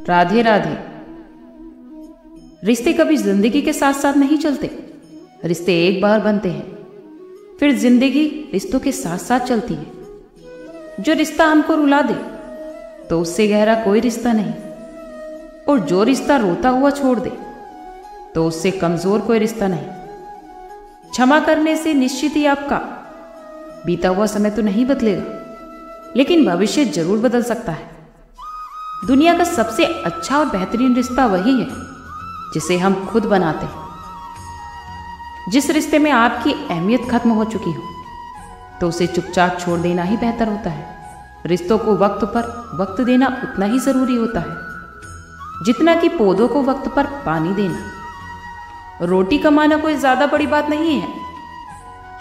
राधे राधे। रिश्ते कभी जिंदगी के साथ साथ नहीं चलते। रिश्ते एक बार बनते हैं, फिर जिंदगी रिश्तों के साथ साथ चलती है। जो रिश्ता हमको रुला दे तो उससे गहरा कोई रिश्ता नहीं, और जो रिश्ता रोता हुआ छोड़ दे तो उससे कमजोर कोई रिश्ता नहीं। क्षमा करने से निश्चित ही आपका बीता हुआ समय तो नहीं बदलेगा, लेकिन भविष्य जरूर बदल सकता है। दुनिया का सबसे अच्छा और बेहतरीन रिश्ता वही है जिसे हम खुद बनाते हैं। जिस रिश्ते में आपकी अहमियत खत्म हो चुकी हो तो उसे चुपचाप छोड़ देना ही बेहतर होता है। रिश्तों को वक्त पर वक्त देना उतना ही जरूरी होता है जितना कि पौधों को वक्त पर पानी देना। रोटी कमाना कोई ज्यादा बड़ी बात नहीं है,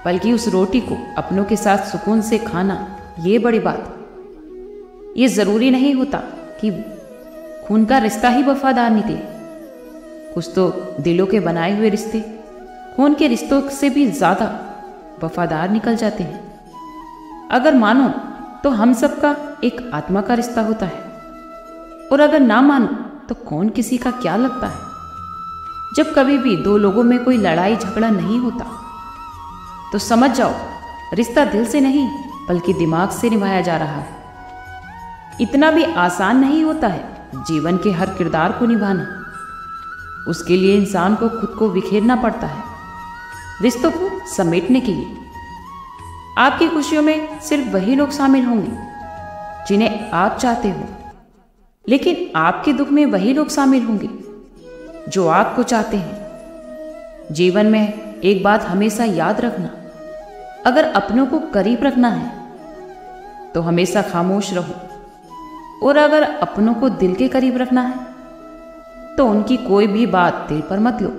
बल्कि उस रोटी को अपनों के साथ सुकून से खाना ये बड़ी बात। ये जरूरी नहीं होता कि खून का रिश्ता ही वफादार निकले। कुछ तो दिलों के बनाए हुए रिश्ते खून के रिश्तों से भी ज्यादा वफादार निकल जाते हैं। अगर मानो तो हम सबका एक आत्मा का रिश्ता होता है, और अगर ना मानो तो कौन किसी का क्या लगता है। जब कभी भी दो लोगों में कोई लड़ाई झगड़ा नहीं होता तो समझ जाओ रिश्ता दिल से नहीं बल्कि दिमाग से निभाया जा रहा है। इतना भी आसान नहीं होता है जीवन के हर किरदार को निभाना। उसके लिए इंसान को खुद को बिखेरना पड़ता है रिश्तों को समेटने के लिए। आपकी खुशियों में सिर्फ वही लोग शामिल होंगे जिन्हें आप चाहते हो, लेकिन आपके दुख में वही लोग शामिल होंगे जो आपको चाहते हैं। जीवन में एक बात हमेशा याद रखना, अगर अपनों को करीब रखना है तो हमेशा खामोश रहो, और अगर अपनों को दिल के करीब रखना है तो उनकी कोई भी बात दिल पर मत लो।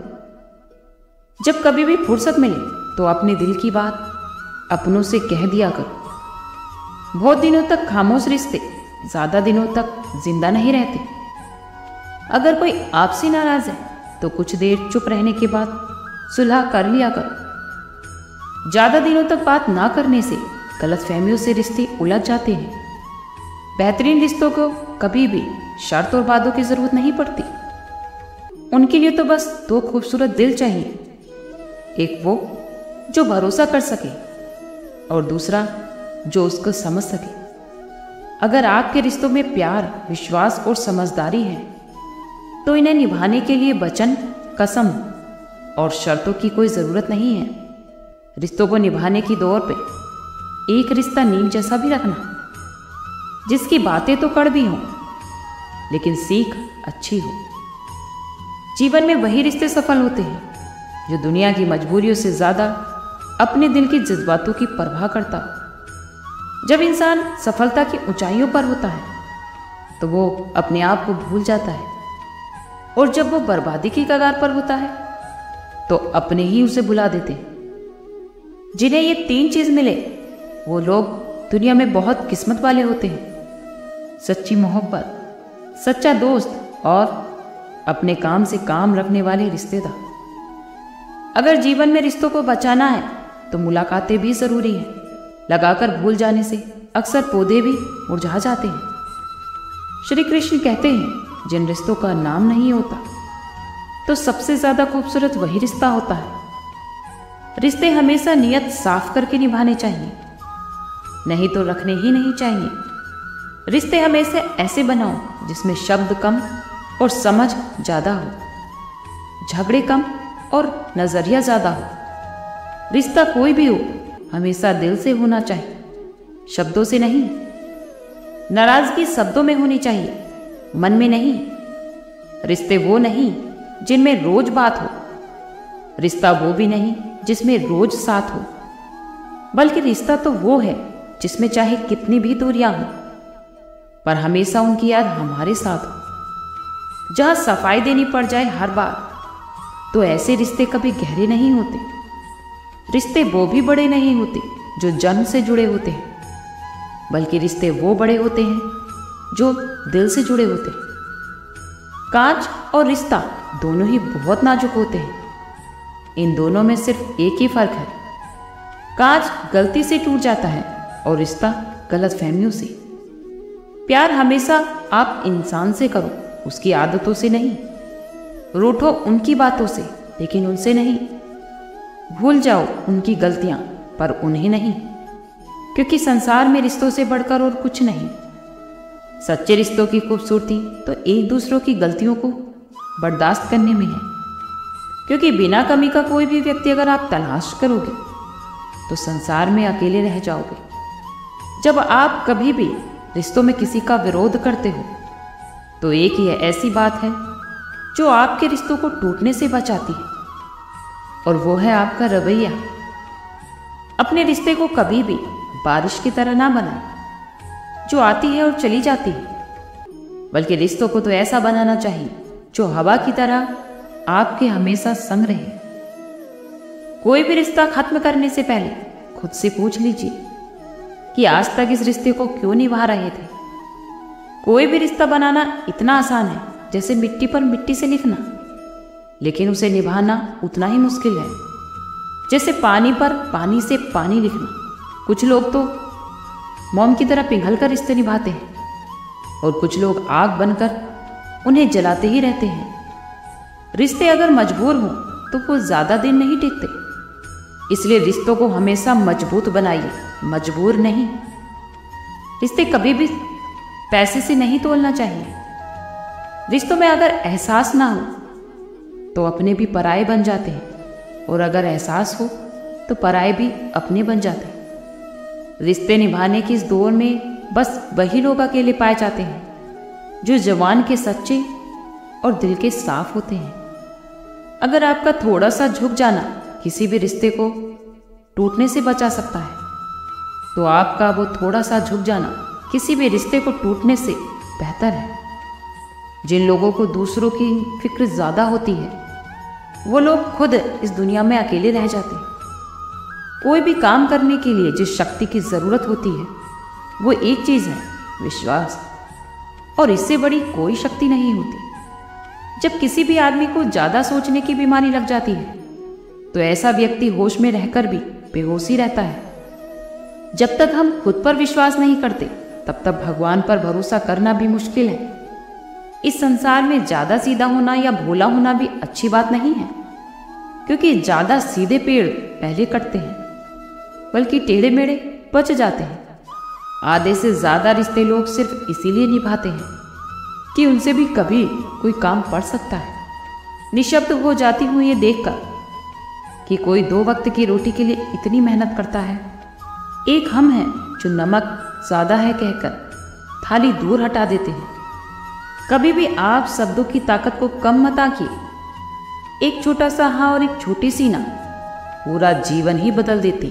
जब कभी भी फुर्सत मिले तो अपने दिल की बात अपनों से कह दिया करो। बहुत दिनों तक खामोश रिश्ते ज्यादा दिनों तक जिंदा नहीं रहते। अगर कोई आपसे नाराज है तो कुछ देर चुप रहने के बाद सुलह कर लिया करो। ज्यादा दिनों तक बात ना करने से गलतफहमियों से रिश्ते उलझ जाते हैं। बेहतरीन रिश्तों को कभी भी शर्त और वादों की जरूरत नहीं पड़ती। उनके लिए तो बस दो खूबसूरत दिल चाहिए, एक वो जो भरोसा कर सके और दूसरा जो उसको समझ सके। अगर आपके रिश्तों में प्यार, विश्वास और समझदारी है तो इन्हें निभाने के लिए वचन, कसम और शर्तों की कोई जरूरत नहीं है। रिश्तों को निभाने की दौर पे एक रिश्ता नीम जैसा भी रखना, जिसकी बातें तो कड़वी हों लेकिन सीख अच्छी हो। जीवन में वही रिश्ते सफल होते हैं जो दुनिया की मजबूरियों से ज्यादा अपने दिल के जज्बातों की परवाह करता हो। जब इंसान सफलता की ऊंचाइयों पर होता है तो वो अपने आप को भूल जाता है, और जब वो बर्बादी की कगार पर होता है तो अपने ही उसे भुला देते हैं। जिन्हें ये तीन चीज मिले वो लोग दुनिया में बहुत किस्मत वाले होते हैं। सच्ची मोहब्बत, सच्चा दोस्त और अपने काम से काम रखने वाले रिश्तेदार। अगर जीवन में रिश्तों को बचाना है तो मुलाकातें भी जरूरी हैं। लगाकर भूल जाने से अक्सर पौधे भी मुरझा जाते हैं। श्री कृष्ण कहते हैं जिन रिश्तों का नाम नहीं होता तो सबसे ज्यादा खूबसूरत वही रिश्ता होता है। रिश्ते हमेशा नियत साफ करके निभाने चाहिए, नहीं तो रखने ही नहीं चाहिए। रिश्ते हमेशा ऐसे बनाओ जिसमें शब्द कम और समझ ज्यादा हो, झगड़े कम और नजरिया ज्यादा हो। रिश्ता कोई भी हो हमेशा दिल से होना चाहिए, शब्दों से नहीं। नाराजगी शब्दों में होनी चाहिए, मन में नहीं। रिश्ते वो नहीं जिनमें रोज बात हो, रिश्ता वो भी नहीं जिसमें रोज साथ हो, बल्कि रिश्ता तो वो है जिसमें चाहे कितनी भी दूरियां हो पर हमेशा उनकी याद हमारे साथ हो। जहां सफाई देनी पड़ जाए हर बार तो ऐसे रिश्ते कभी गहरे नहीं होते। रिश्ते वो भी बड़े नहीं होते जो जन्म से जुड़े होते हैं, बल्कि रिश्ते वो बड़े होते हैं जो दिल से जुड़े होते हैं। कांच और रिश्ता दोनों ही बहुत नाजुक होते हैं। इन दोनों में सिर्फ एक ही फर्क है, कांच गलती से टूट जाता है और रिश्ता गलतफहमियों से। प्यार हमेशा आप इंसान से करो उसकी आदतों से नहीं। रूठो उनकी बातों से, लेकिन उनसे नहीं। भूल जाओ उनकी गलतियां, पर उन्हें नहीं, क्योंकि संसार में रिश्तों से बढ़कर और कुछ नहीं। सच्चे रिश्तों की खूबसूरती तो एक दूसरों की गलतियों को बर्दाश्त करने में है, क्योंकि बिना कमी का कोई भी व्यक्ति अगर आप तलाश करोगे तो संसार में अकेले रह जाओगे। जब आप कभी भी रिश्तों में किसी का विरोध करते हो तो एक ही ऐसी बात है जो आपके रिश्तों को टूटने से बचाती है, और वो है आपका रवैया। अपने रिश्ते को कभी भी बारिश की तरह ना बनाए जो आती है और चली जाती है, बल्कि रिश्तों को तो ऐसा बनाना चाहिए जो हवा की तरह आपके हमेशा संग रहे। कोई भी रिश्ता खत्म करने से पहले खुद से पूछ लीजिए कि आज तक इस रिश्ते को क्यों निभा रहे थे। कोई भी रिश्ता बनाना इतना आसान है जैसे मिट्टी पर मिट्टी से लिखना, लेकिन उसे निभाना उतना ही मुश्किल है जैसे पानी पर पानी से पानी लिखना। कुछ लोग तो मोम की तरह पिघल कर रिश्ते निभाते हैं, और कुछ लोग आग बनकर उन्हें जलाते ही रहते हैं। रिश्ते अगर मजबूर हों तो वो ज्यादा दिन नहीं टिकते, इसलिए रिश्तों को हमेशा मजबूत बनाइए, मजबूर नहीं। रिश्ते कभी भी पैसे से नहीं तोलना चाहिए। रिश्तों में अगर एहसास ना हो तो अपने भी पराये बन जाते हैं, और अगर एहसास हो तो पराये भी अपने बन जाते हैं। रिश्ते निभाने की इस दौर में बस वही लोग अकेले पाए जाते हैं जो जवान के सच्चे और दिल के साफ होते हैं। अगर आपका थोड़ा सा झुक जाना किसी भी रिश्ते को टूटने से बचा सकता है, तो आपका वो थोड़ा सा झुक जाना किसी भी रिश्ते को टूटने से बेहतर है। जिन लोगों को दूसरों की फिक्र ज्यादा होती है वो लोग खुद इस दुनिया में अकेले रह जाते हैं। कोई भी काम करने के लिए जिस शक्ति की जरूरत होती है वो एक चीज है, विश्वास, और इससे बड़ी कोई शक्ति नहीं होती। जब किसी भी आदमी को ज्यादा सोचने की बीमारी लग जाती है तो ऐसा व्यक्ति होश में रहकर भी बेहोशी रहता है। जब तक हम खुद पर विश्वास नहीं करते तब तक भगवान पर भरोसा करना भी मुश्किल है। इस संसार में ज्यादा सीधा होना या भोला होना भी अच्छी बात नहीं है, क्योंकि ज्यादा सीधे पेड़ पहले कटते हैं, बल्कि टेढ़े मेढ़े बच जाते हैं। आधे से ज्यादा रिश्ते लोग सिर्फ इसीलिए निभाते हैं कि उनसे भी कभी कोई काम पड़ सकता है। निशब्द हो जाती हूं ये देखकर कि कोई 2 वक्त की रोटी के लिए इतनी मेहनत करता है। एक हम हैं जो नमक ज्यादा है कहकर थाली दूर हटा देते हैं। कभी भी आप शब्दों की ताकत को कम मत आंकिए। एक छोटा सा हाँ और एक छोटी सी ना पूरा जीवन ही बदल देती।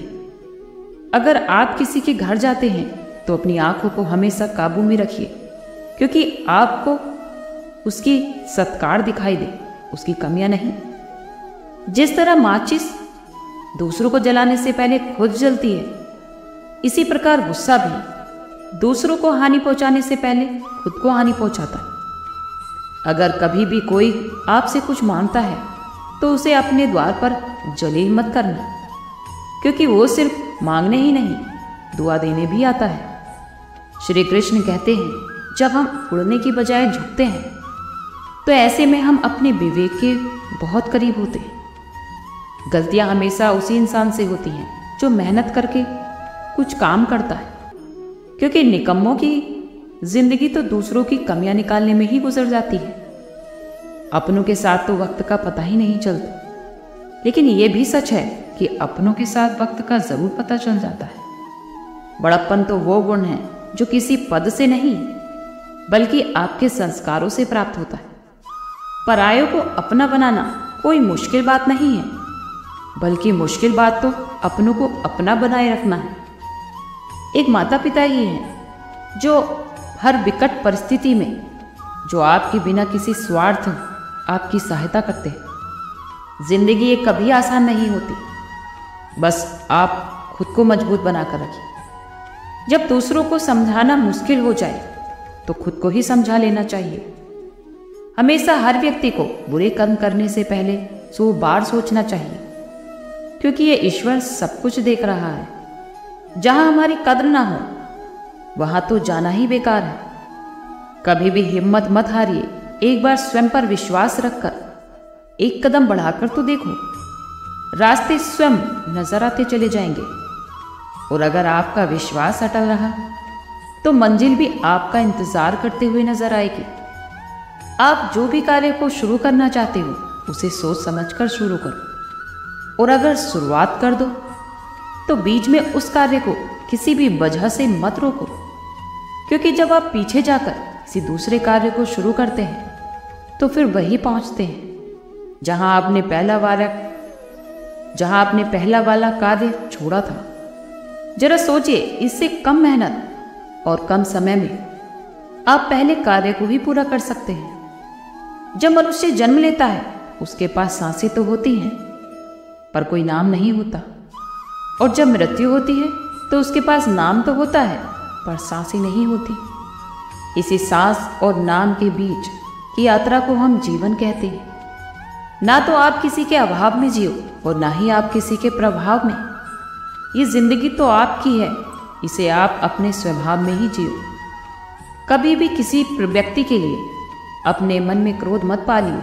अगर आप किसी के घर जाते हैं तो अपनी आंखों को हमेशा काबू में रखिए, क्योंकि आपको उसकी सत्कार दिखाई दे, उसकी कमियां नहीं। जिस तरह माचिस दूसरों को जलाने से पहले खुद जलती है, इसी प्रकार गुस्सा भी दूसरों को हानि पहुंचाने से पहले खुद को हानि पहुंचाता है। अगर कभी भी कोई आपसे कुछ मांगता है तो उसे अपने द्वार पर जलील मत करना, क्योंकि वो सिर्फ मांगने ही नहीं, दुआ देने भी आता है। श्री कृष्ण कहते हैं, जब हम उड़ने की बजाय झुकते हैं तो ऐसे में हम अपने विवेक के बहुत करीब होते हैं। गलतियां हमेशा उसी इंसान से होती हैं जो मेहनत करके कुछ काम करता है, क्योंकि निकम्मों की जिंदगी तो दूसरों की कमियां निकालने में ही गुजर जाती है। अपनों के साथ तो वक्त का पता ही नहीं चलता, लेकिन यह भी सच है कि अपनों के साथ वक्त का जरूर पता चल जाता है। बड़प्पन तो वो गुण है जो किसी पद से नहीं बल्कि आपके संस्कारों से प्राप्त होता है। परायों को अपना बनाना कोई मुश्किल बात नहीं है, बल्कि मुश्किल बात तो अपनों को अपना बनाए रखना है। एक माता पिता ही है जो हर विकट परिस्थिति में, जो आपके बिना किसी स्वार्थ आपकी सहायता करते हैं। जिंदगी ये कभी आसान नहीं होती, बस आप खुद को मजबूत बनाकर रखिए। जब दूसरों को समझाना मुश्किल हो जाए तो खुद को ही समझा लेना चाहिए। हमेशा हर व्यक्ति को बुरे कर्म करने से पहले 100 बार सोचना चाहिए, क्योंकि ये ईश्वर सब कुछ देख रहा है। जहां हमारी कद्र ना हो वहां तो जाना ही बेकार है। कभी भी हिम्मत मत हारिए, एक बार स्वयं पर विश्वास रखकर एक कदम बढ़ाकर तो देखो, रास्ते स्वयं नजर आते चले जाएंगे। और अगर आपका विश्वास अटल रहा तो मंजिल भी आपका इंतजार करते हुए नजर आएगी। आप जो भी कार्य को शुरू करना चाहते हो उसे सोच समझकर शुरू करो, और अगर शुरुआत कर दो तो बीच में उस कार्य को किसी भी वजह से मत रोको, क्योंकि जब आप पीछे जाकर किसी दूसरे कार्य को शुरू करते हैं तो फिर वही पहुंचते हैं जहां आपने पहला वाला कार्य छोड़ा था। जरा सोचिए, इससे कम मेहनत और कम समय में आप पहले कार्य को भी पूरा कर सकते हैं। जब मनुष्य जन्म लेता है उसके पास सांसें तो होती हैं पर कोई नाम नहीं होता, और जब मृत्यु होती है तो उसके पास नाम तो होता है पर सांसें नहीं होती। इसी सांस और नाम के बीच की यात्रा को हम जीवन कहते हैं। ना तो आप किसी के अभाव में जियो और ना ही आप किसी के प्रभाव में। ये जिंदगी तो आपकी है, इसे आप अपने स्वभाव में ही जियो। कभी भी किसी व्यक्ति के लिए अपने मन में क्रोध मत पालिए।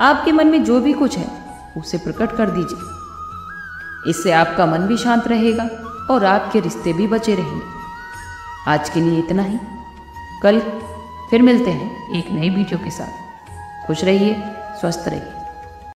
आपके मन में जो भी कुछ है उसे प्रकट कर दीजिए। इससे आपका मन भी शांत रहेगा और आपके रिश्ते भी बचे रहेंगे। आज के लिए इतना ही। कल फिर मिलते हैं एक नई वीडियो के साथ। खुश रहिए, स्वस्थ रहिए।